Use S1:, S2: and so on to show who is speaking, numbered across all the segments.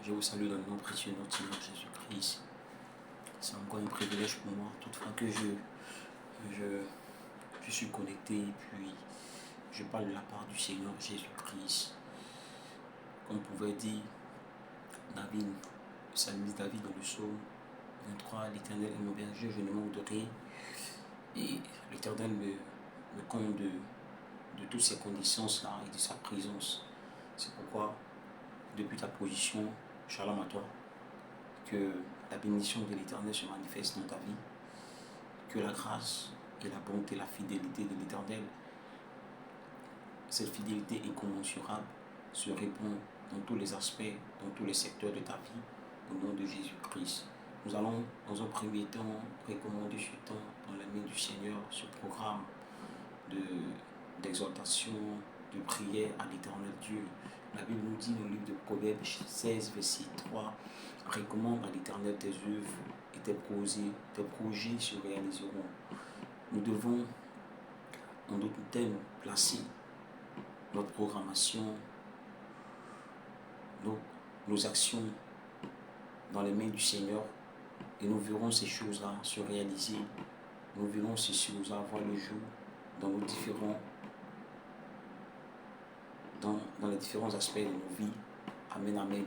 S1: Je vous salue dans le nom précieux de notre Seigneur Jésus-Christ. C'est encore un privilège pour moi, toutefois que je suis connecté et puis je parle de la part du Seigneur Jésus-Christ. Comme pouvait dire David, le psalmiste David dans le psaume 23, l'Éternel est mon berger, je ne manque de rien. Et l'Éternel me comble de toutes ces conditions-là et de sa présence. C'est pourquoi, depuis ta position, shalom à toi, que la bénédiction de l'Éternel se manifeste dans ta vie, que la grâce et la bonté, la fidélité de l'Éternel, cette fidélité incommensurable, se répand dans tous les aspects, dans tous les secteurs de ta vie, au nom de Jésus-Christ. Nous allons, dans un premier temps, recommander ce temps dans la main du Seigneur, ce programme d'exhortation, de prière à l'Éternel Dieu. La Bible nous dit dans le livre de Proverbes 16, verset 3, « Recommande à l'Éternel tes œuvres et tes projets se réaliseront. » Nous devons, en d'autres termes, placer notre programmation, nos actions dans les mains du Seigneur et nous verrons ces choses-là se réaliser. Nous verrons ces choses-là voir le jour dans nos dans les différents aspects de nos vies. Amen, amen.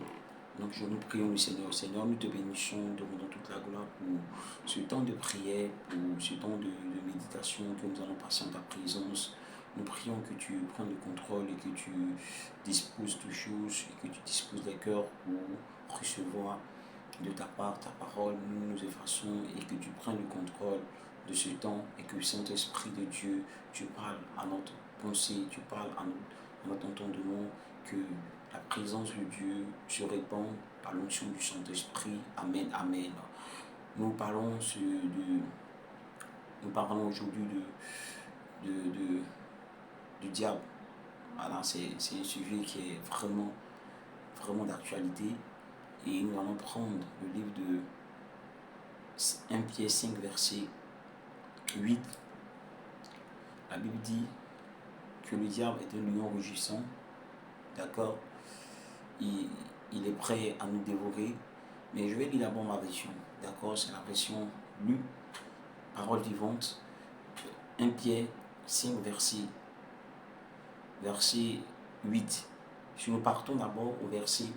S1: Donc nous prions le Seigneur. Seigneur, nous te bénissons, nous te rendons toute la gloire pour ce temps de prière, pour ce temps de méditation que nous allons passer en ta présence. Nous prions que tu prennes le contrôle et que tu disposes toutes choses et que tu disposes des cœurs pour recevoir de ta part ta parole. Nous nous effaçons et que tu prennes le contrôle de ce temps et que le Saint-Esprit de Dieu, tu parles à notre pensée, tu parles à notre entendement, que la présence de Dieu se répand par l'onction du Saint-Esprit. Amen, amen. Nous parlons aujourd'hui du diable. Voilà, c'est un sujet qui est vraiment d'actualité. Et nous allons prendre le livre de 1 Pierre 5, verset 8. La Bible dit que le diable est un lion rugissant. D'accord? Il est prêt à nous dévorer. Mais je vais lire d'abord ma version. D'accord? C'est la version lue, parole vivante. 1 Pierre 5, verset 8. Si nous partons d'abord au verset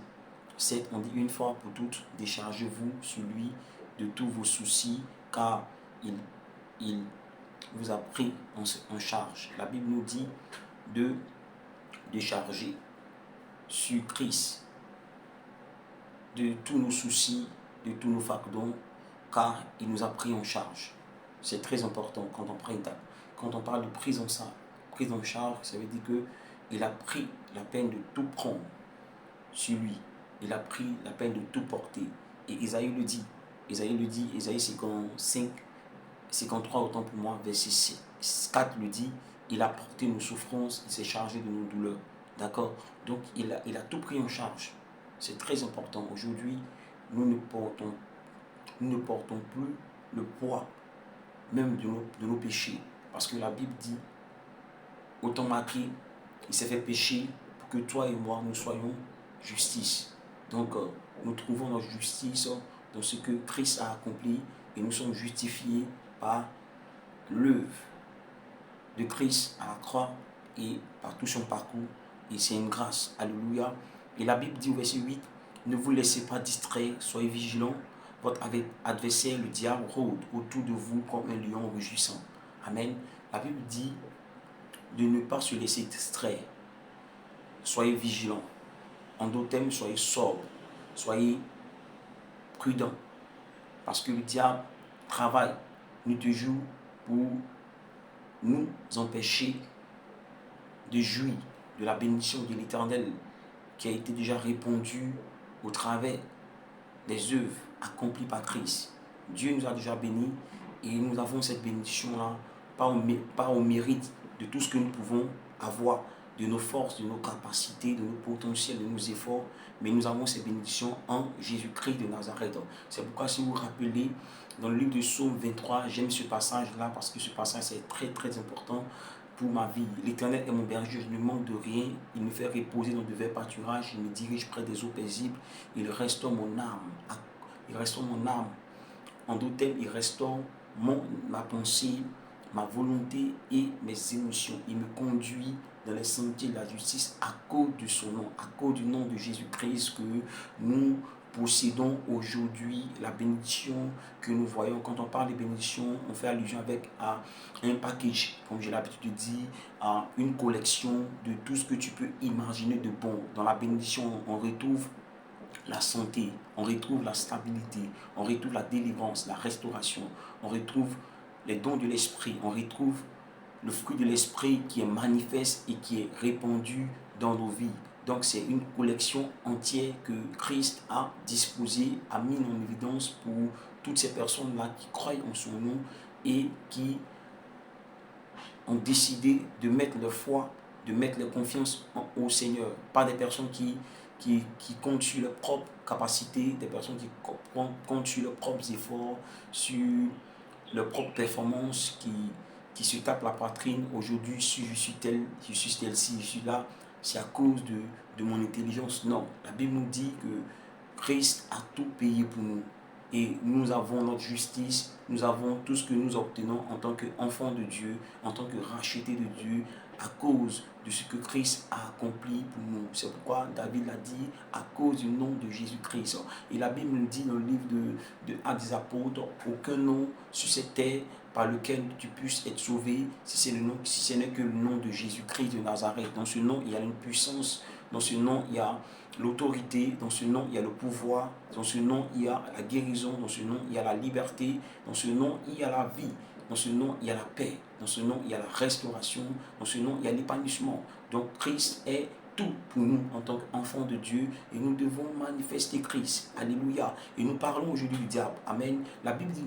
S1: 7, on dit une fois pour toutes, déchargez-vous sur lui de tous vos soucis, car il vous a pris en charge. La Bible nous dit de décharger sur Christ de tous nos soucis, de tous nos fardeaux, car il nous a pris en charge. C'est très important quand on parle de prise en charge, ça veut dire qu'il a pris la peine de tout prendre sur lui. Il a pris la peine de tout porter. Et Isaïe le dit, Isaïe 55, 53, autant pour moi, verset 4 le dit, il a porté nos souffrances, il s'est chargé de nos douleurs. D'accord? Donc il a tout pris en charge. C'est très important. Aujourd'hui, nous ne portons plus le poids même de nos péchés. Parce que la Bible dit, autant marqué, il s'est fait pécher pour que toi et moi, nous soyons justice. Donc, nous trouvons notre justice dans ce que Christ a accompli et nous sommes justifiés par l'œuvre de Christ à la croix et par tout son parcours. Et c'est une grâce. Alléluia. Et la Bible dit au verset 8, ne vous laissez pas distraire, soyez vigilants. Votre adversaire, le diable, rôde autour de vous comme un lion rugissant. Amen. La Bible dit de ne pas se laisser distraire. Soyez vigilants. En d'autres termes, soyez sobres, soyez prudents. Parce que le diable travaille nuit et jour pour nous empêcher de jouir de la bénédiction de l'Éternel qui a été déjà répandue au travers des œuvres accomplies par Christ. Dieu nous a déjà bénis et nous avons cette bénédiction-là, pas au mérite de tout ce que nous pouvons avoir, de nos forces, de nos capacités, de nos potentiels, de nos efforts, mais nous avons ces bénédictions en Jésus-Christ de Nazareth. C'est pourquoi si vous vous rappelez, dans le livre de Psaume 23, j'aime ce passage-là parce que ce passage est très très important. pour ma vie. L'Éternel est mon berger, je ne manque de rien. Il me fait reposer dans de verts pâturages. Il me dirige près des eaux paisibles. Il restaure mon âme. Il restaure mon âme. En d'autres termes, il restaure ma pensée, ma volonté et mes émotions. Il me conduit dans les sentiers de la justice à cause de son nom, à cause du nom de Jésus-Christ que nous possédons aujourd'hui. La bénédiction que nous voyons, quand on parle de bénédiction, on fait allusion à un package, comme j'ai l'habitude de dire, à une collection de tout ce que tu peux imaginer de bon. Dans la bénédiction, on retrouve la santé, on retrouve la stabilité, on retrouve la délivrance, la restauration, on retrouve les dons de l'esprit, on retrouve le fruit de l'esprit qui est manifeste et qui est répandu dans nos vies. Donc c'est une collection entière que Christ a disposée, a mis en évidence pour toutes ces personnes-là qui croient en son nom et qui ont décidé de mettre leur foi, de mettre leur confiance au Seigneur. Pas des personnes qui comptent sur leurs propres capacités, des personnes qui comptent sur leurs propres efforts, sur leurs propres performances, qui se tapent la poitrine. Aujourd'hui, si je suis tel, je suis tel-ci, je suis là, c'est à cause de mon intelligence. Non, la Bible nous dit que Christ a tout payé pour nous. Et nous avons notre justice, nous avons tout ce que nous obtenons en tant qu'enfants de Dieu, en tant que rachetés de Dieu, à cause de ce que Christ a accompli pour nous. C'est pourquoi David l'a dit, à cause du nom de Jésus-Christ. Et la Bible nous dit dans le livre de Actes des Apôtres, aucun nom sur cette terre par lequel tu puisses être sauvé, si ce n'est que le nom de Jésus-Christ de Nazareth. Dans ce nom, il y a une puissance, dans ce nom, il y a l'autorité, dans ce nom, il y a le pouvoir, dans ce nom, il y a la guérison, dans ce nom, il y a la liberté, dans ce nom, il y a la vie, dans ce nom, il y a la paix, dans ce nom, il y a la restauration, dans ce nom, il y a l'épanouissement. Donc Christ est tout pour nous en tant qu'enfants de Dieu et nous devons manifester Christ. Alléluia. Et nous parlons aujourd'hui du diable. Amen. La Bible dit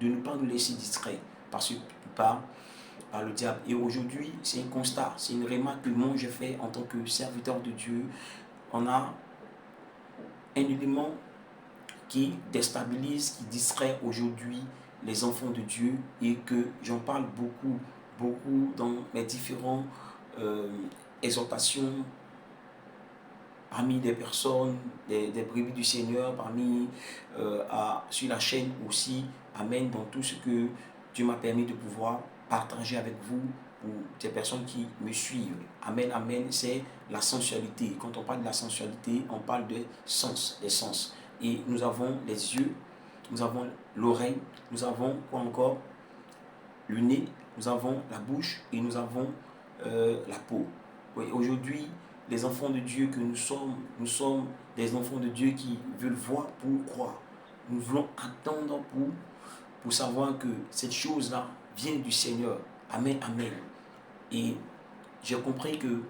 S1: de ne pas nous laisser distraire par le diable. Et aujourd'hui, c'est un constat, c'est une remarque que moi j'ai fait en tant que serviteur de Dieu. On a un élément qui déstabilise, qui distrait aujourd'hui les enfants de Dieu et que j'en parle beaucoup dans mes différentes exhortations parmi des personnes, des brebis du Seigneur, sur la chaîne aussi. Amen, dans tout ce que Dieu m'a permis de pouvoir partager avec vous ou des personnes qui me suivent. Amen, amen, c'est la sensualité. Quand on parle de la sensualité, on parle de sens, des sens. Et nous avons les yeux, nous avons l'oreille, nous avons quoi encore? Le nez, nous avons la bouche et nous avons la peau. Oui, aujourd'hui, les enfants de Dieu que nous sommes des enfants de Dieu qui veulent voir pour croire. Nous voulons attendre pour savoir que cette chose-là vient du Seigneur. Amen, amen. Et j'ai compris que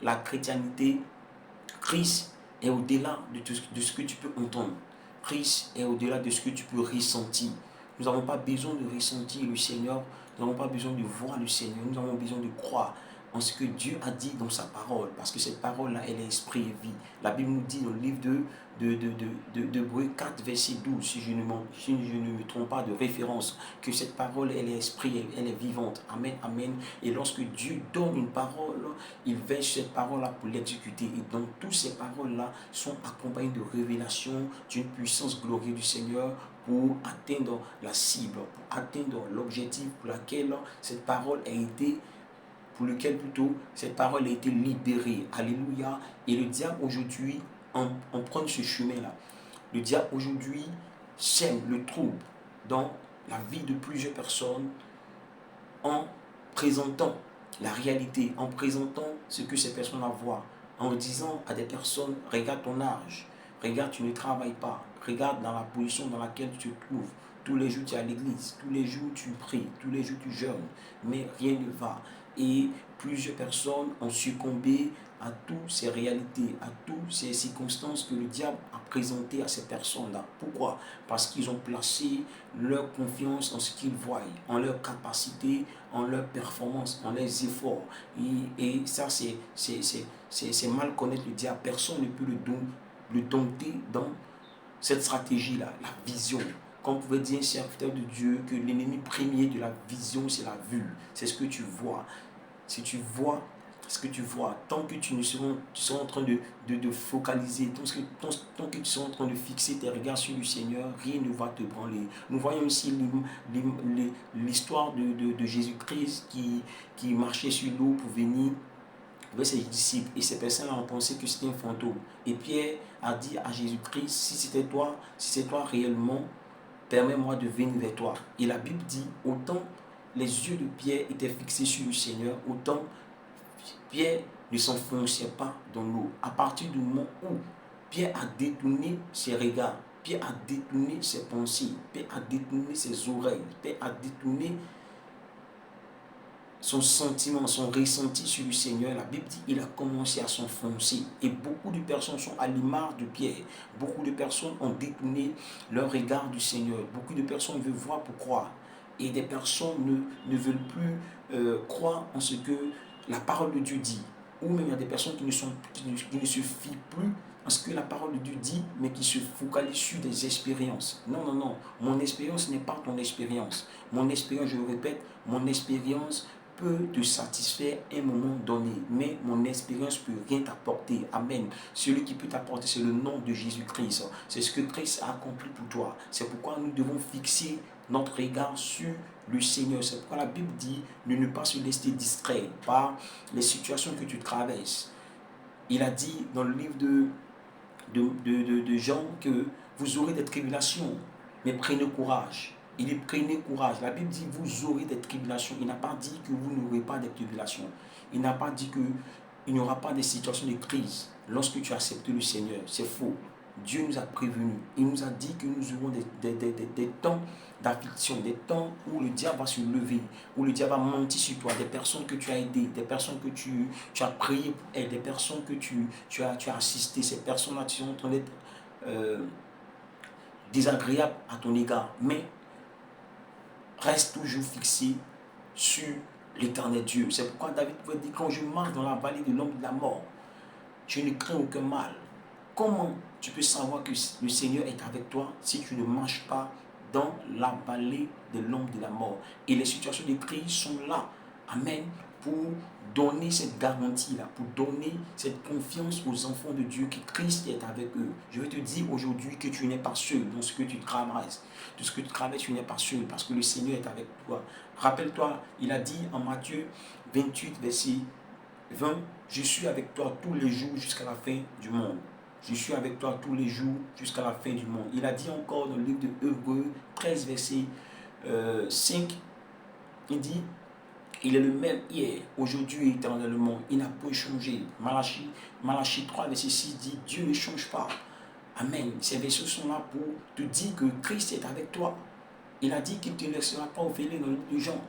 S1: la chrétienté, Christ est au-delà de ce que tu peux entendre. Christ est au-delà de ce que tu peux ressentir. Nous n'avons pas besoin de ressentir le Seigneur. Nous n'avons pas besoin de voir le Seigneur. Nous avons besoin de croire en ce que Dieu a dit dans sa parole. Parce que cette parole-là, elle est esprit et vie. La Bible nous dit dans le livre de Hébreux 4, verset 12, si je ne me trompe pas de référence, que cette parole, elle est esprit, elle est vivante. Amen, amen. Et lorsque Dieu donne une parole, il veille sur cette parole-là pour l'exécuter. Et donc, toutes ces paroles-là sont accompagnées de révélations d'une puissance glorieuse du Seigneur pour atteindre la cible, pour atteindre l'objectif pour lequel cette parole a été cette parole a été libérée. Alléluia. Et le diable aujourd'hui, on prend ce chemin-là. Le diable aujourd'hui sème le trouble dans la vie de plusieurs personnes en présentant la réalité, en présentant ce que ces personnes voient, en disant à des personnes, regarde ton âge, regarde tu ne travailles pas, regarde dans la position dans laquelle tu te trouves, tous les jours tu es à l'église, tous les jours tu pries, tous les jours tu jeûnes, mais rien ne va. Et plusieurs personnes ont succombé à toutes ces réalités, à toutes ces circonstances que le diable a présentées à ces personnes-là. Pourquoi? Parce qu'ils ont placé leur confiance en ce qu'ils voient, en leur capacité, en leur performance, en leurs efforts. Et ça, c'est mal connaître le diable. Personne ne peut le dompter dans cette stratégie-là, la vision. Comme pouvait dire un serviteur de Dieu que l'ennemi premier de la vision, c'est la vue. C'est ce que tu vois. si tu vois ce que tu vois, tant que tu seras en train de focaliser, tant que tu seras en train de fixer tes regards sur le Seigneur, rien ne va te branler. Nous voyons ici l'histoire de Jésus-Christ qui marchait sur l'eau pour venir vers ses disciples. Et ces personnes ont pensé que c'était un fantôme. Et Pierre a dit à Jésus-Christ, si c'est toi réellement, permets-moi de venir vers toi. Et la Bible dit, autant les yeux de Pierre étaient fixés sur le Seigneur, autant Pierre ne s'enfonçait pas dans l'eau. À partir du moment où Pierre a détourné ses regards, Pierre a détourné ses pensées, Pierre a détourné ses oreilles, Pierre a détourné son sentiment, son ressenti sur le Seigneur, la Bible dit qu'il a commencé à s'enfoncer. Et beaucoup de personnes sont à l'image de Pierre. Beaucoup de personnes ont détourné leur regard du Seigneur. Beaucoup de personnes veulent voir pour croire. Et des personnes ne veulent plus croire en ce que la parole de Dieu dit. Ou même il y a des personnes qui ne se fient plus à ce que la parole de Dieu dit, mais qui se focalisent sur des expériences. Non, non, non. Mon expérience n'est pas ton expérience. Mon expérience, je le répète, mon expérience peut te satisfaire à un moment donné, mais mon expérience ne peut rien t'apporter. Amen. Celui qui peut t'apporter, c'est le nom de Jésus-Christ. C'est ce que Christ a accompli pour toi. C'est pourquoi nous devons fixer notre regard sur le Seigneur. C'est pourquoi la Bible dit de ne pas se laisser distraire par les situations que tu traverses. Il a dit dans le livre de Jean que vous aurez des tribulations, mais prenez courage. Il dit prenez courage. La Bible dit vous aurez des tribulations. Il n'a pas dit que vous n'aurez pas des tribulations. Il n'a pas dit qu'il n'y aura pas de situations de crise lorsque tu acceptes le Seigneur. C'est faux. Dieu nous a prévenus. Il nous a dit que nous aurons des temps d'affliction, des temps où le diable va se lever, où le diable va mentir sur toi, des personnes que tu as aidées, des personnes que tu as priées pour elles, des personnes que tu as assistées. Ces personnes-là sont en train d'être désagréables à ton égard. Mais reste toujours fixé sur l'éternel Dieu. C'est pourquoi David pouvait dire, quand je marche dans la vallée de l'ombre de la mort, je ne crains aucun mal. Comment tu peux savoir que le Seigneur est avec toi si tu ne marches pas dans la vallée de l'ombre de la mort? Et les situations de crise sont là, amen, pour donner cette garantie-là, pour donner cette confiance aux enfants de Dieu que Christ est avec eux. Je veux te dire aujourd'hui que tu n'es pas seul dans ce que tu traverses. Tout ce que tu traverses, tu n'es pas seul parce que le Seigneur est avec toi. Rappelle-toi, il a dit en Matthieu 28, verset 20, je suis avec toi tous les jours jusqu'à la fin du monde. Je suis avec toi tous les jours jusqu'à la fin du monde. Il a dit encore dans le livre de Hébreux 13, verset 5, il dit, il est le même hier, aujourd'hui et éternellement. Il n'a pas changé. Malachie 3, verset 6 dit, Dieu ne change pas. Amen. Ces versets sont là pour te dire que Christ est avec toi. Il a dit qu'il ne te laissera pas orphelin dans les gens.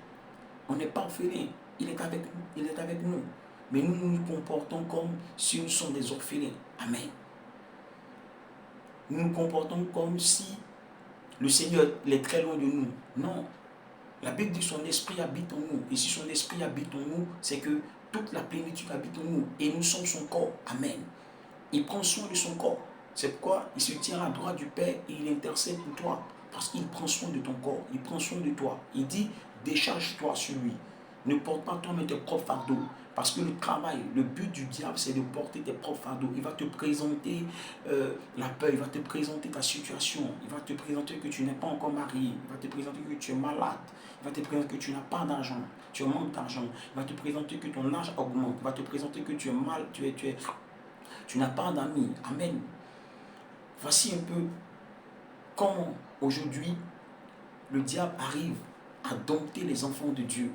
S1: On n'est pas orphelin. Il est avec nous. Mais nous nous comportons comme si nous sommes des orphelins. Amen. Nous nous comportons comme si le Seigneur est très loin de nous. Non. La Bible dit que son esprit habite en nous. Et si son esprit habite en nous, c'est que toute la plénitude habite en nous. Et nous sommes son corps. Amen. Il prend soin de son corps. C'est pourquoi il se tient à la droite du Père et il intercède pour toi. Parce qu'il prend soin de ton corps. Il prend soin de toi. Il dit, décharge-toi sur lui. Ne porte pas toi-même tes propres fardeaux. Parce que le travail, le but du diable, c'est de porter tes propres fardeaux. Il va te présenter la peur, il va te présenter ta situation. Il va te présenter que tu n'es pas encore marié. Il va te présenter que tu es malade. Il va te présenter que tu n'as pas d'argent. Tu manques d'argent. Il va te présenter que ton âge augmente. Il va te présenter que tu es mal, tu n'as pas d'amis. Amen. Voici un peu comment aujourd'hui le diable arrive à dompter les enfants de Dieu.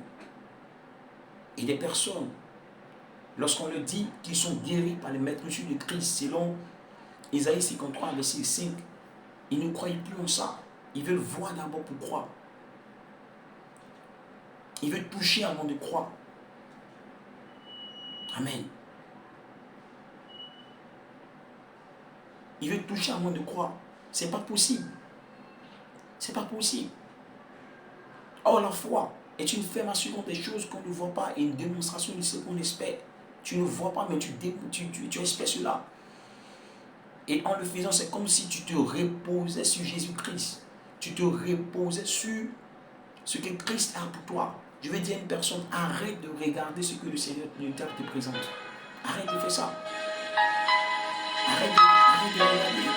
S1: Et des personnes, lorsqu'on leur dit qu'ils sont guéris par les maîtresses de Christ, selon Isaïe 53, verset 5, ils ne croient plus en ça. Ils veulent voir d'abord pour croire. Ils veulent toucher avant de croire. Amen. Ils veulent toucher avant de croire. C'est pas possible. C'est pas possible. Or, la foi est une ferme assurance des choses qu'on ne voit pas et une démonstration de ce qu'on espère. Tu ne vois pas, mais tu espères cela. Et en le faisant, c'est comme si tu te reposais sur Jésus-Christ. Tu te reposais sur ce que Christ a pour toi. Je vais dire à une personne, arrête de regarder ce que le Seigneur, le diable te présente. Arrête de faire ça. Arrête de regarder.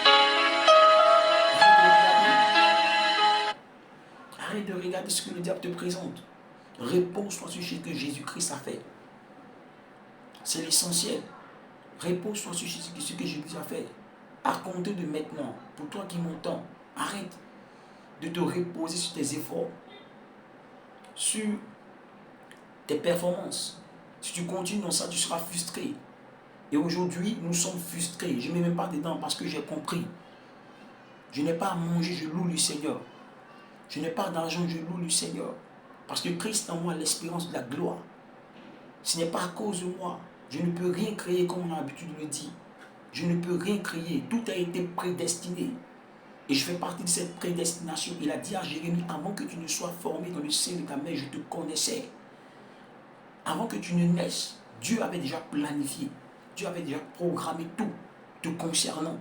S1: Arrête de regarder ce que le diable te présente. Repose-toi sur ce que Jésus-Christ a fait. C'est l'essentiel. Repose-toi sur ce que Jésus a fait. À compter de maintenant, pour toi qui m'entends, arrête de te reposer sur tes efforts, sur tes performances. Si tu continues dans ça, tu seras frustré. Et aujourd'hui, nous sommes frustrés. Je ne mets même pas dedans parce que j'ai compris. Je n'ai pas à manger, je loue le Seigneur. Je n'ai pas d'argent, je loue le Seigneur. Parce que Christ en moi, l'espérance de la gloire. Ce n'est pas à cause de moi. Je ne peux rien créer comme on a l'habitude de le dire. Je ne peux rien créer. Tout a été prédestiné. Et je fais partie de cette prédestination. Il a dit à Jérémie, avant que tu ne sois formé dans le sein de ta mère, je te connaissais. Avant que tu ne naisses, Dieu avait déjà planifié. Dieu avait déjà programmé tout te concernant.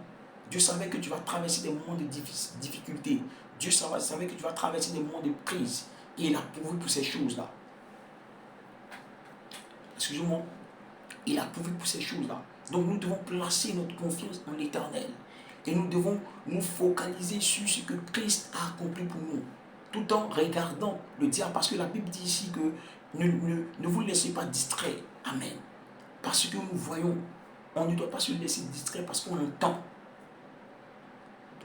S1: Dieu savait que tu vas traverser des moments de difficulté. Dieu savait que tu vas traverser des moments de crise. Et il a pourvu pour ces choses-là. Excusez-moi. Il a pourvu pour ces choses-là. Donc nous devons placer notre confiance en l'Éternel. Et nous devons nous focaliser sur ce que Christ a accompli pour nous. Tout en regardant le diable. Parce que la Bible dit ici que ne vous laissez pas distraire. Amen. Parce que nous voyons, on ne doit pas se laisser distraire parce qu'on entend.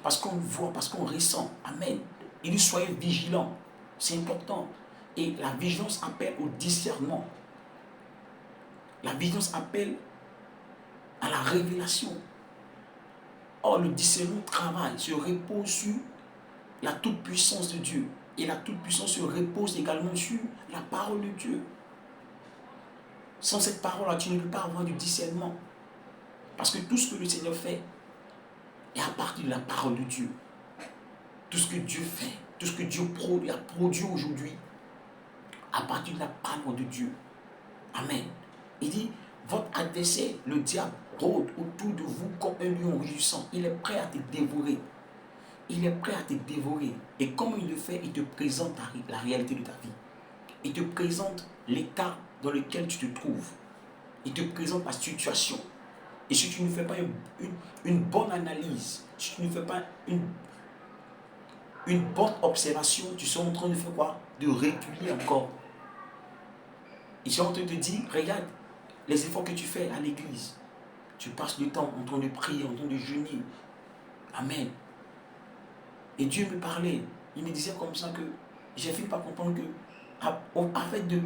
S1: Parce qu'on voit, parce qu'on ressent. Amen. Il dit soyez vigilants. C'est important. Et la vigilance appelle au discernement. La vigilance appelle à la révélation. Or, le discernement travaille, se repose sur la toute-puissance de Dieu. Et la toute-puissance se repose également sur la parole de Dieu. Sans cette parole-là, tu ne peux pas avoir du discernement. Parce que tout ce que le Seigneur fait est à partir de la parole de Dieu. Tout ce que Dieu fait, tout ce que Dieu a produit aujourd'hui, à partir de la parole de Dieu. Amen. Il dit, votre adversaire, le diable, rôde autour de vous comme un lion rugissant. Il est prêt à te dévorer. Il est prêt à te dévorer. Et comme il le fait, il te présente la réalité de ta vie. Il te présente l'état dans lequel tu te trouves. Il te présente la situation. Et si tu ne fais pas une bonne analyse, si tu ne fais pas une bonne observation, tu seras en train de faire quoi? De reculer encore. Ils sont en train de te dire, regarde les efforts que tu fais à l'église. Tu passes du temps en train de prier, en train de jeûner. Amen. Et Dieu me parlait. Il me disait comme ça que j'ai fini par comprendre que afin de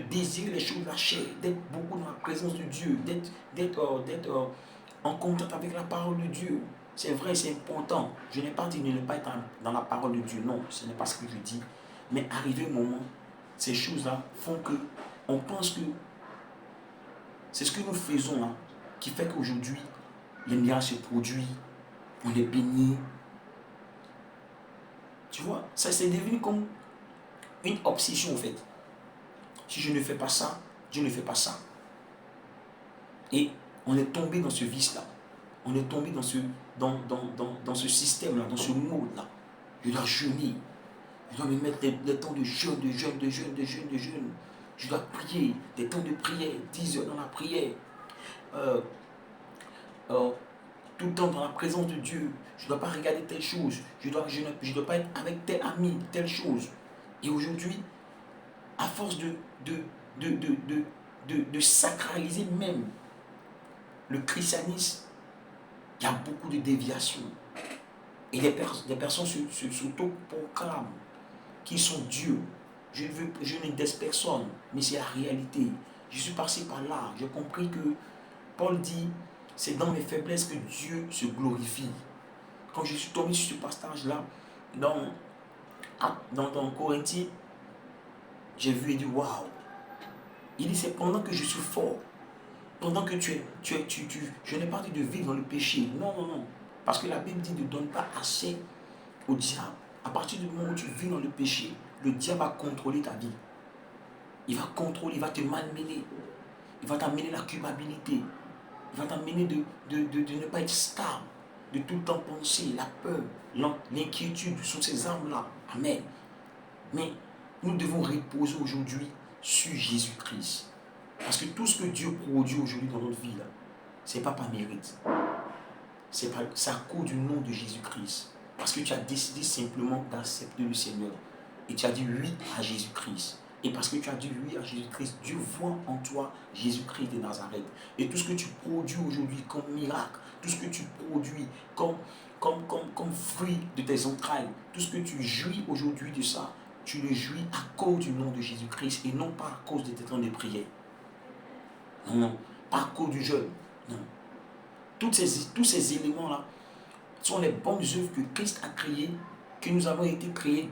S1: désirer les choses de la chair, d'être beaucoup dans la présence de Dieu, d'être en contact avec la parole de Dieu. C'est vrai, c'est important. Je n'ai pas dit de ne pas être dans la parole de Dieu. Non, ce n'est pas ce que je dis. Mais arrivé au moment, ces choses-là font que on pense que c'est ce que nous faisons là, qui fait qu'aujourd'hui, les miracles se produisent, on est béni. Tu vois, ça c'est devenu comme une obsession en fait. Si je ne fais pas ça, je ne fais pas ça. Et on est tombé dans ce vice-là. On est tombé dans ce système-là, dans ce mode-là. Je dois jeûner. Je dois me mettre des temps de jeûne. Je dois prier, des temps de prière, 10 heures dans la prière. Tout le temps dans la présence de Dieu. Je ne dois pas regarder telle chose. Je ne dois pas être avec tel ami, telle chose. Et aujourd'hui, à force de sacraliser même le christianisme, il y a beaucoup de déviations. Et des personnes s'auto-proclament qu'ils sont Dieu. Je n'index personne, mais c'est la réalité. Je suis passé par là. J'ai compris que Paul dit, c'est dans mes faiblesses que Dieu se glorifie. Quand je suis tombé sur ce passage-là, dans Corinthiens, j'ai vu et dit, waouh. Il dit, c'est pendant que je suis fort, pendant que je n'ai pas dit de vivre dans le péché. Non. Parce que la Bible dit, ne donne pas assez au diable. À partir du moment où tu vis dans le péché, le diable va contrôler ta vie. Il va contrôler, il va te malmener. Il va t'amener la culpabilité. Il va t'amener de ne pas être stable, de tout le temps penser, la peur, l'inquiétude sont ces armes-là. Amen. Mais nous devons reposer aujourd'hui sur Jésus-Christ. Parce que tout ce que Dieu produit aujourd'hui dans notre vie, ce n'est pas par mérite. C'est à cause du nom de Jésus-Christ. Parce que tu as décidé simplement d'accepter le Seigneur. Et tu as dit oui à Jésus-Christ. Et parce que tu as dit oui à Jésus-Christ, Dieu voit en toi Jésus-Christ de Nazareth. Et tout ce que tu produis aujourd'hui comme miracle, tout ce que tu produis comme fruit de tes entrailles, tout ce que tu jouis aujourd'hui de ça, tu le jouis à cause du nom de Jésus-Christ et non pas à cause de tes temps de prière. Non, non, pas à cause du jeûne. Non. Tous ces éléments-là sont les bonnes œuvres que Christ a créées, que nous avons été créés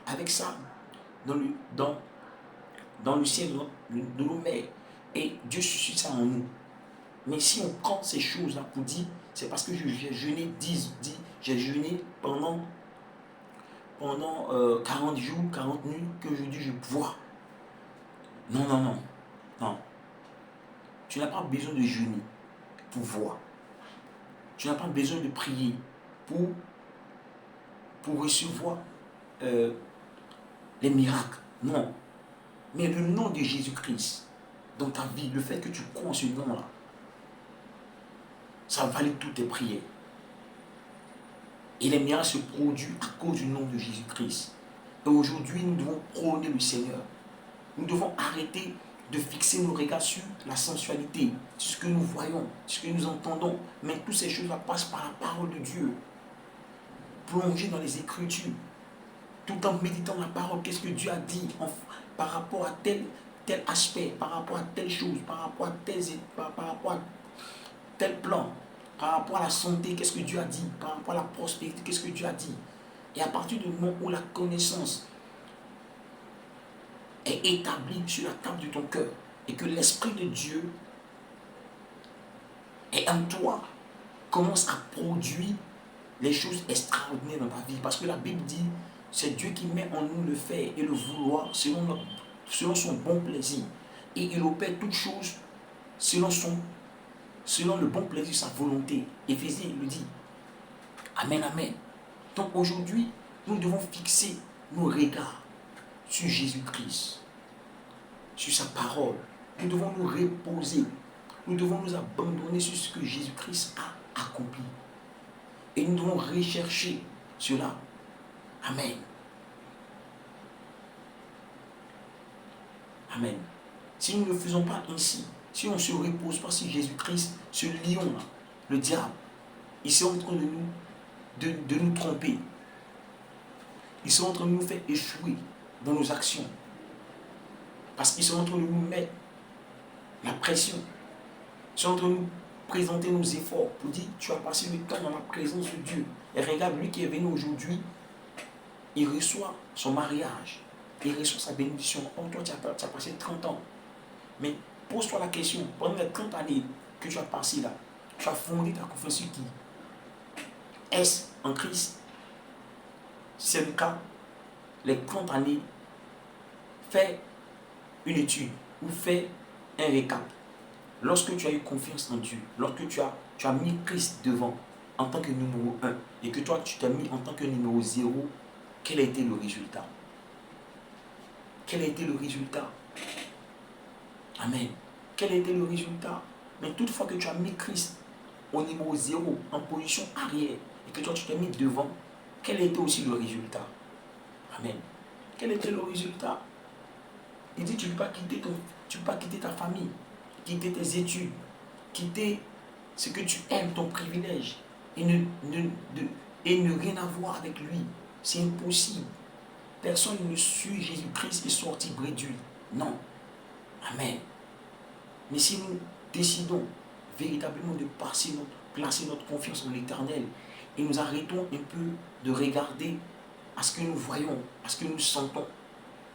S1: avec ça dans le ciel de nos mères. Et Dieu suscite ça en nous. Mais si on prend ces choses-là pour dire, c'est parce que j'ai jeûné, j'ai jeûné pendant 40 jours, 40 nuits, qu'aujourd'hui je vois. Non, non, non. Non. Tu n'as pas besoin de jeûner pour voir. Tu n'as pas besoin de prier pour recevoir les miracles. Non. Mais le nom de Jésus-Christ dans ta vie, le fait que tu crois en ce nom-là, ça valide toutes tes prières. Et les miracles se produisent à cause du nom de Jésus-Christ. Et aujourd'hui, nous devons prôner le Seigneur. Nous devons arrêter de fixer nos regards sur la sensualité, sur ce que nous voyons, sur ce que nous entendons. Mais toutes ces choses-là passent par la parole de Dieu. Plonger dans les Écritures, tout en méditant la parole, qu'est-ce que Dieu a dit par rapport à tel aspect, par rapport à telle chose, par rapport à tel plan, par rapport à la santé, qu'est-ce que Dieu a dit, par rapport à la prospérité, qu'est-ce que Dieu a dit. Et à partir du moment où la connaissance est établie sur la table de ton cœur et que l'Esprit de Dieu est en toi, commence à produire les choses extraordinaires dans ta vie. Parce que la Bible dit, c'est Dieu qui met en nous le faire et le vouloir selon son bon plaisir. Et il opère toutes choses selon le bon plaisir de sa volonté. Éphésiens, il le dit. Amen, amen. Donc aujourd'hui, nous devons fixer nos regards sur Jésus-Christ, sur sa parole. Nous devons nous reposer. Nous devons nous abandonner sur ce que Jésus-Christ a accompli. Et nous devons rechercher cela. Amen. Amen. Si nous ne le faisons pas ainsi, si on ne se repose pas sur Jésus-Christ, ce lion-là, le diable, il est en train de nous tromper. Ils sont en train de nous faire échouer dans nos actions. Parce qu'ils sont en train de nous mettre la pression. Ils sont en train de nous présenter nos efforts pour dire, tu as passé le temps dans la présence de Dieu. Et regarde, lui qui est venu aujourd'hui, il reçoit son mariage. Il reçoit sa bénédiction. Oh, toi, tu as passé 30 ans. Mais pose-toi la question, pendant les 30 années que tu as passé là, tu as fondé ta confiance sur qui? Est-ce en Christ? Si c'est le cas, les 30 années, fais une étude ou fais un récap. Lorsque tu as eu confiance en Dieu, lorsque tu as mis Christ devant en tant que numéro 1 et que toi tu t'es mis en tant que numéro 0, quel a été le résultat? Quel a été le résultat? Amen. Quel a été le résultat? Mais toutefois que tu as mis Christ au numéro 0, en position arrière, et que toi tu t'es mis devant, quel a été aussi le résultat? Amen. Quel était le résultat? Il dit, tu ne peux pas quitter ta famille, quitter tes études, quitter ce que tu aimes, ton privilège, et ne rien avoir avec lui. C'est impossible. Personne ne suit Jésus-Christ et sorti brédule. Non. Amen. Mais si nous décidons véritablement de placer notre confiance en l'Éternel et nous arrêtons un peu de regarder à ce que nous voyons, à ce que nous sentons,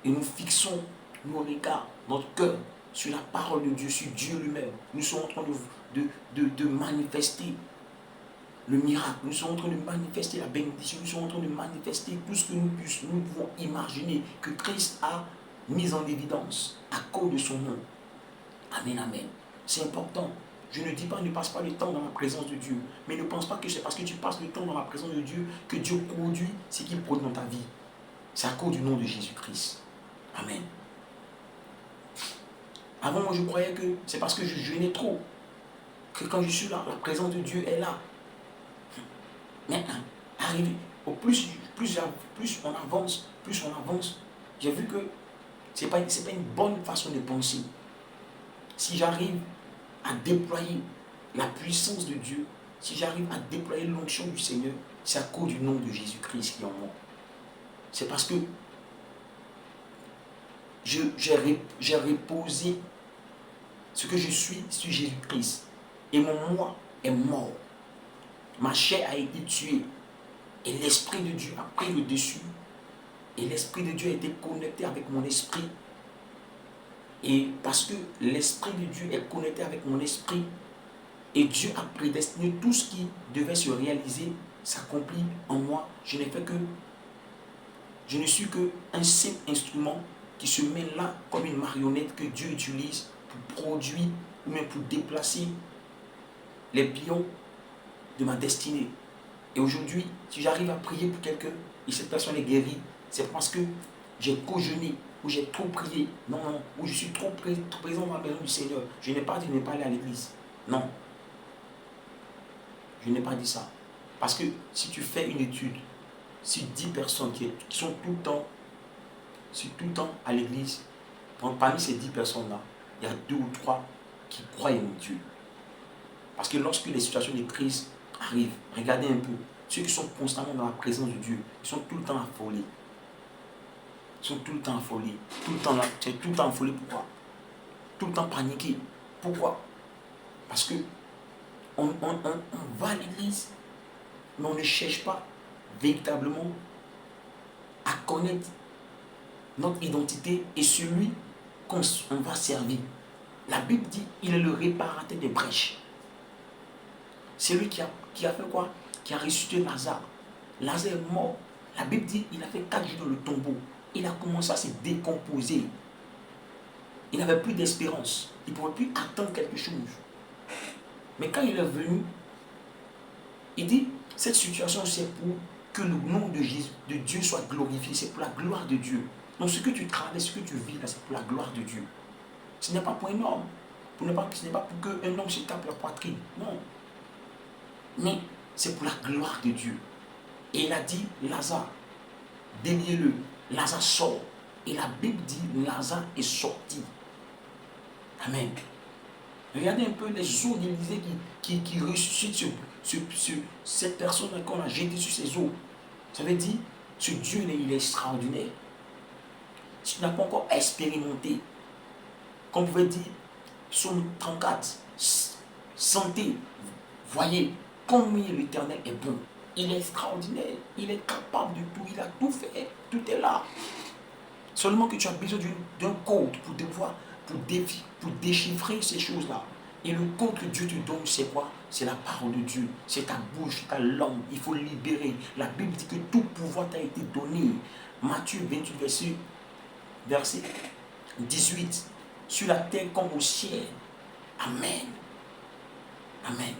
S1: et nous fixons nos regards, notre cœur sur la parole de Dieu, sur Dieu lui-même, nous sommes en train de manifester le miracle, nous sommes en train de manifester la bénédiction, nous sommes en train de manifester tout ce que nous pouvons imaginer que Christ a mis en évidence à cause de son nom. Amen, amen. C'est important. Je ne dis pas ne passe pas le temps dans la présence de Dieu, mais ne pense pas que c'est parce que tu passes le temps dans la présence de Dieu que Dieu produit ce qu'il produit dans ta vie. C'est à cause du nom de Jésus-Christ. Amen. Avant, moi, je croyais que c'est parce que je jeûnais trop. Que quand je suis là, la présence de Dieu est là. Mais arrivé, au plus on avance, j'ai vu que ce n'est pas une bonne façon de penser. Si j'arrive à déployer la puissance de Dieu, si j'arrive à déployer l'onction du Seigneur, c'est à cause du nom de Jésus-Christ qui est en moi. C'est parce que j'ai reposé ce que je suis sur Jésus-Christ. Et mon moi est mort. Ma chair a été tuée. Et l'Esprit de Dieu a pris le dessus. Et l'Esprit de Dieu a été connecté avec mon esprit. Et parce que l'Esprit de Dieu est connecté avec mon esprit, et Dieu a prédestiné tout ce qui devait se réaliser, s'accomplit en moi. Je ne suis qu'un simple instrument qui se met là comme une marionnette que Dieu utilise pour produire ou même pour déplacer les pions de ma destinée. Et aujourd'hui, si j'arrive à prier pour quelqu'un et cette personne est guérie, c'est parce que j'ai co-jeûné ou j'ai trop prié. Non, ou je suis trop présent dans la maison du Seigneur. Je n'ai pas dit de ne pas aller à l'église. Non. Je n'ai pas dit ça. Parce que si tu fais une étude, si 10 personnes qui sont tout le temps à l'église, parmi ces 10 personnes-là, il y a 2 ou 3 qui croient en Dieu. Parce que lorsque les situations de crise arrivent, regardez un peu, ceux qui sont constamment dans la présence de Dieu, ils sont tout le temps affolés. Ils sont tout le temps affolés. Tout le temps là, tu es tout le temps affolé. Pourquoi? Tout le temps paniqué. Pourquoi? Parce que on va à l'église, mais on ne cherche pas véritablement à connaître notre identité et celui qu'on va servir. La Bible dit, il est le réparateur des brèches. C'est lui qui a fait quoi? Qui a ressuscité Lazare. Lazare est mort. La Bible dit, il a fait 4 jours dans le tombeau. Il a commencé à se décomposer. Il n'avait plus d'espérance. Il ne pouvait plus attendre quelque chose. Mais quand il est venu, il dit, cette situation c'est pour que le nom de Dieu soit glorifié. C'est pour la gloire de Dieu. Donc ce que tu traverses, ce que tu vis là, c'est pour la gloire de Dieu. Ce n'est pas pour un homme. Ce n'est pas pour qu'un homme se tape la poitrine. Non. Mais c'est pour la gloire de Dieu. Et il a dit, Lazare, déliez-le. Lazare sort. Et la Bible dit, Lazare est sorti. Amen. Regardez un peu les eaux d'Élysée qui ressuscitent cette personne qu'on a jetée sur ses eaux. Ça veut dire, ce Dieu, il est extraordinaire. Si tu n'as pas encore expérimenté, comme vous pouvez dire, Psaume 34, sentez, voyez combien l'Éternel est bon. Il est extraordinaire, il est capable de tout, il a tout fait, tout est là. Seulement que tu as besoin d'un code pour déchiffrer ces choses-là. Et le code que Dieu te donne, c'est quoi? C'est la parole de Dieu, c'est ta bouche, ta langue. Il faut libérer. La Bible dit que tout pouvoir t'a été donné. Matthieu 28, verset 18. Sur la terre comme au ciel. Amen. Amen.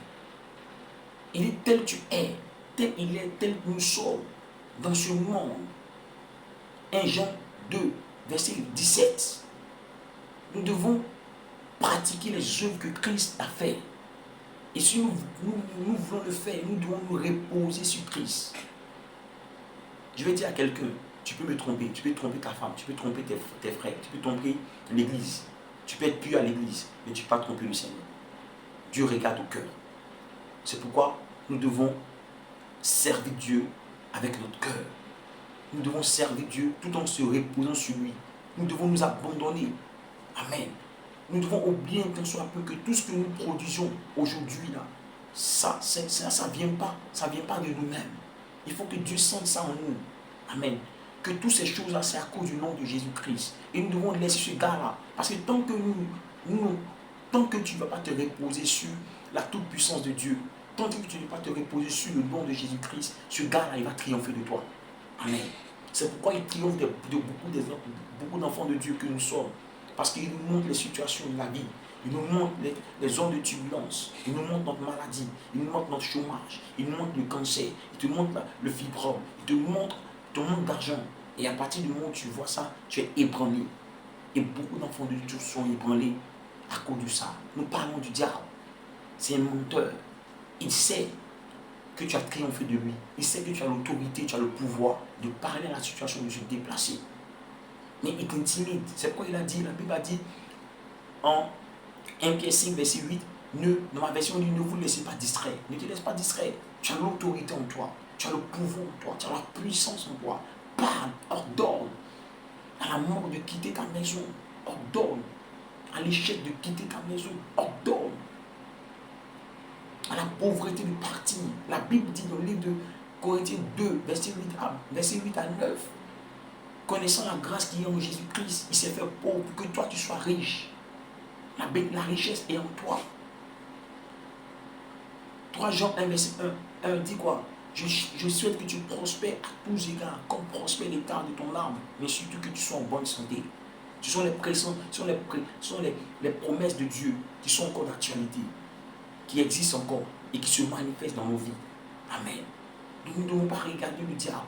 S1: Il est tel que tu es, tel il est, tel que nous sommes dans ce monde. 1 Jean 2, verset 17. Nous devons pratiquer les œuvres que Christ a fait. Et si nous voulons le faire, nous devons nous reposer sur Christ. Je vais dire à quelqu'un, tu peux me tromper, tu peux tromper ta femme, tu peux tromper tes frères, tu peux tromper l'église. Tu peux être pur à l'église, mais tu ne peux pas tromper le Seigneur. Dieu regarde au cœur. C'est pourquoi nous devons servir Dieu avec notre cœur. Nous devons servir Dieu tout en se reposant sur lui. Nous devons nous abandonner. Amen. Nous devons oublier un tant soit peu que tout ce que nous produisons aujourd'hui, là, ça ne vient pas de nous-mêmes. Il faut que Dieu sente ça en nous. Amen. Que toutes ces choses-là, c'est à cause du nom de Jésus-Christ. Et nous devons laisser ce gars-là. Parce que tant que tu ne vas pas te reposer sur la toute-puissance de Dieu, tant que tu ne vas pas te reposer sur le nom de Jésus-Christ, ce gars-là, il va triompher de toi. Amen. C'est pourquoi il triomphe de beaucoup d'enfants de Dieu que nous sommes. Parce qu'il nous montre les situations de la vie. Il nous montre les zones de turbulence. Il nous montre notre maladie. Il nous montre notre chômage. Il nous montre le cancer. Il te montre le fibrome. Il te montre ton manque d'argent. Et à partir du moment où tu vois ça, tu es ébranlé. Et beaucoup d'enfants de Dieu sont ébranlés à cause de ça. Nous parlons du diable. C'est un menteur. Il sait que tu as triomphé de lui. Il sait que tu as l'autorité, tu as le pouvoir de parler à la situation, de se déplacer. Mais il t'intimide. C'est pourquoi il a dit, la Bible a dit en 1 Pierre 5, verset 8, dans ma version, ne vous laissez pas distraire. Ne te laisse pas distraire. Tu as l'autorité en toi. Tu as le pouvoir en toi. Tu as la puissance en toi. Parle, ordonne à la mort de quitter ta maison. Ordonne à l'échec de quitter ta maison. Ordonne à la pauvreté de partir. La Bible dit dans le livre de Corinthiens 2, verset 8 à 9, connaissant la grâce qui est en Jésus-Christ, il s'est fait pauvre pour que toi tu sois riche. La richesse est en toi. 3 Jean 1, verset 1 dit quoi? Je souhaite que tu prospères à tous égards, comme prospère l'état de ton âme, mais surtout que tu sois en bonne santé. Ce sont les promesses de Dieu qui sont encore d'actualité, qui existent encore et qui se manifestent dans nos vies. Amen. Nous ne devons pas regarder le diable.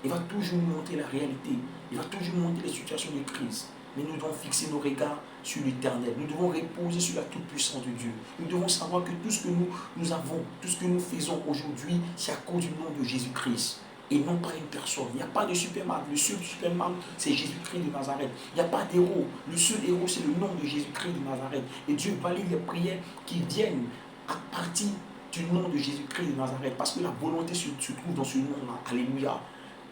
S1: Il va toujours nous montrer la réalité. Il va toujours nous montrer les situations de crise. Mais nous devons fixer nos regards sur l'Éternel. Nous devons reposer sur la toute-puissance de Dieu. Nous devons savoir que tout ce que nous avons, tout ce que nous faisons aujourd'hui, c'est à cause du nom de Jésus-Christ. Et non pas une personne. Il n'y a pas de Superman. Le seul Superman, c'est Jésus-Christ de Nazareth. Il n'y a pas d'héros. Le seul héros, c'est le nom de Jésus-Christ de Nazareth. Et Dieu valide les prières qui viennent à partir du nom de Jésus-Christ de Nazareth. Parce que la volonté se trouve dans ce nom-là. Alléluia.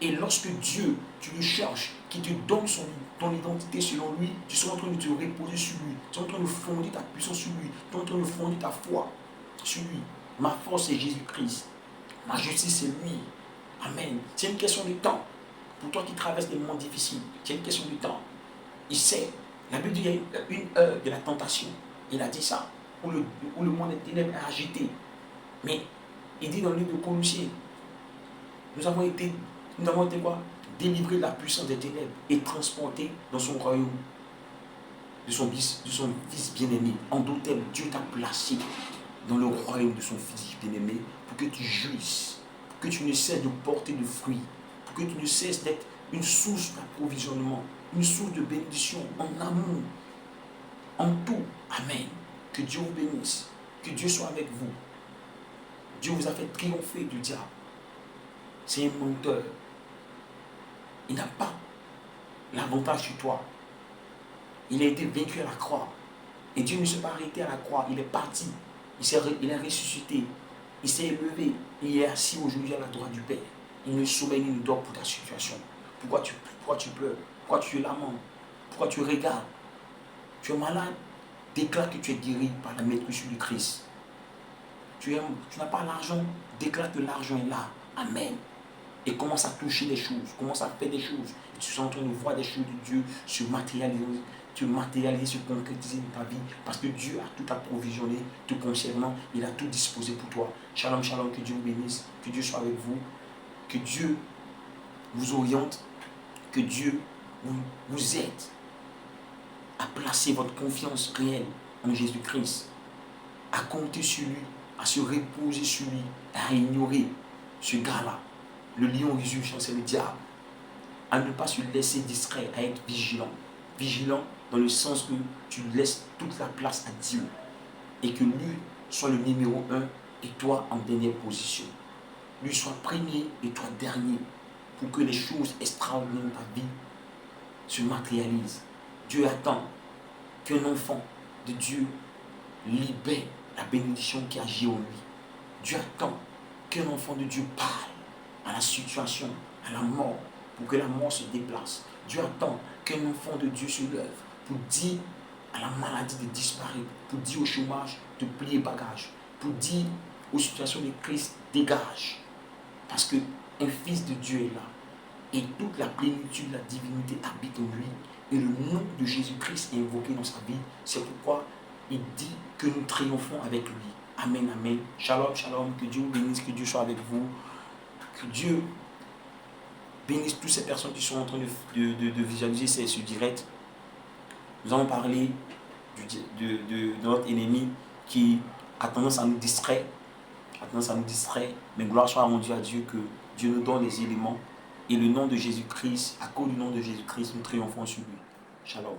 S1: Et lorsque Dieu, tu le cherches, qui te donne ton identité selon lui, tu seras en train de te reposer sur lui. Tu es en train de fonder ta puissance sur lui. Tu es en train de fonder ta foi sur lui. Ma force, c'est Jésus-Christ. Ma justice, c'est lui. Amen. C'est une question de temps. Pour toi qui traverses des moments difficiles, c'est une question de temps. Il sait. La Bible dit qu'il y a une heure de la tentation. Il a dit ça. Où le monde des ténèbres est agité. Mais il dit dans le livre de Colossiens, nous avons été quoi? Délivrés de la puissance des ténèbres et transportés dans son royaume, de son fils bien-aimé. En d'autres termes, Dieu t'a placé dans le royaume de son fils bien-aimé pour que tu jouisses, pour que tu ne cesses de porter de fruits, pour que tu ne cesses d'être une source d'approvisionnement, une source de bénédiction en amour, en tout. Amen. Que Dieu vous bénisse, que Dieu soit avec vous. Dieu vous a fait triompher du diable. C'est un menteur. Il n'a pas l'avantage sur toi. Il a été vaincu à la croix. Et Dieu ne s'est pas arrêté à la croix. Il est parti. Il est ressuscité. Il s'est élevé. Il est assis aujourd'hui à la droite du Père. Il ne sommeille ni ne dort pour ta situation. Pourquoi tu pleures? Pourquoi tu lamentes? Pourquoi tu regardes? Tu es malade? Déclare que tu es guéri par la maîtrise du Christ. Tu n'as pas l'argent? Déclare que l'argent est là. Amen. Et commence à toucher des choses, commence à faire des choses. Et tu es en train de voir des choses de Dieu se matérialiser, se concrétiser dans ta vie. Parce que Dieu a tout approvisionné, tout concernant. Il a tout disposé pour toi. Shalom, shalom, que Dieu vous bénisse, que Dieu soit avec vous, que Dieu vous oriente, que Dieu vous aide à placer votre confiance réelle en Jésus-Christ, à compter sur lui, à se reposer sur lui, à ignorer ce gars-là. Le lion résurgent, c'est le diable. À ne pas se laisser distraire, à être vigilant. Vigilant dans le sens que tu laisses toute la place à Dieu. Et que lui soit le numéro 1 et toi en dernière position. Lui soit premier et toi dernier. Pour que les choses extraordinaires de ta vie se matérialisent. Dieu attend qu'un enfant de Dieu libère la bénédiction qui agit en lui. Dieu attend qu'un enfant de Dieu parle à la situation, à la mort, pour que la mort se déplace. Dieu attend qu'un enfant de Dieu se lève pour dire à la maladie de disparaître, pour dire au chômage de plier bagage, pour dire aux situations de crise dégage. Parce qu'un fils de Dieu est là. Et toute la plénitude de la divinité habite en lui. Et le nom de Jésus-Christ est invoqué dans sa vie. C'est pourquoi il dit que nous triomphons avec lui. Amen, amen. Shalom, shalom. Que Dieu vous bénisse, que Dieu soit avec vous. Que Dieu bénisse toutes ces personnes qui sont en train de visualiser ce direct. Nous allons parler de notre ennemi qui a tendance à nous distraire. Mais gloire soit à mon Dieu, à Dieu, que Dieu nous donne les éléments Et le nom de Jésus-Christ, à cause du nom de Jésus-Christ, nous triomphons sur lui. Shalom.